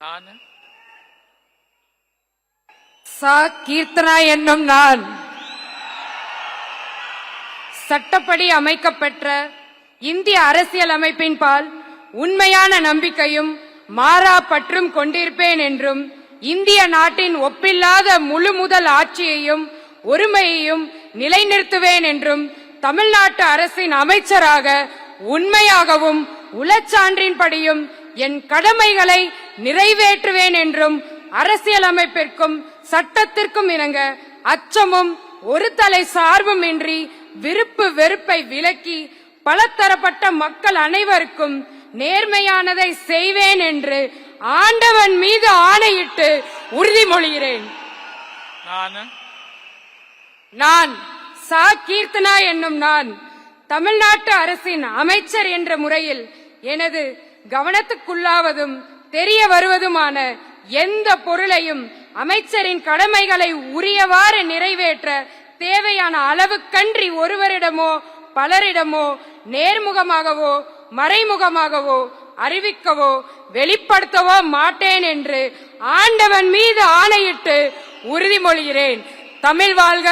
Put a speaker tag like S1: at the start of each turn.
S1: நான்
S2: சா கீர்த்தனா என்னும் நான் சட்டப்படி அமைக்கப்பெற்ற இந்திய அரசியல் அமைப்பின் பால் உண்மையான நம்பிக்கையும் மாறா பற்றும் கொண்டிருப்பேன் என்றும் இந்திய நாட்டின் ஒப்பில்லாத முழு முதல் ஆட்சியையும் ஒருமையையும் நிலைநிறுத்துவேன் என்றும் தமிழ்நாட்டு அரசின் அமைச்சராக உண்மையாகவும் உளச்சான்றின்படியும் என் கடமைகளை நிறைவேற்றுவேன் என்றும் அரசியலமைப்பிற்கும் சட்டத்திற்கும் இணங்க அச்சமும் ஒரு தலை சார்பும் இன்றி விருப்பு வெறுப்பை விலக்கி பலதரப்பட்ட மக்கள் அனைவருக்கும் நேர்மையானதை செய்வேன் என்று ஆண்டவன் மீது ஆணையிட்டு உறுதிமொழிகிறேன். நான் சா கீர்த்தனா என்னும் நான் தமிழ்நாட்டு அரசின் அமைச்சர் என்ற முறையில் எனது கவனத்துக்குள்ளாவதும் தெரிய வருவதுமான எந்த பொருளையும் அமைச்சரின் கடமைகளை உரியவாறு நிறைவேற்ற தேவையான அளவுக்கன்றி ஒருவரிடமோ பலரிடமோ நேர்முகமாகவோ மறைமுகமாகவோ அறிவிக்கவோ வெளிப்படுத்தவோ மாட்டேன் என்று ஆண்டவன் மீது ஆணையிட்டு உறுதிமொழிகிறேன். தமிழ் வாழ்க!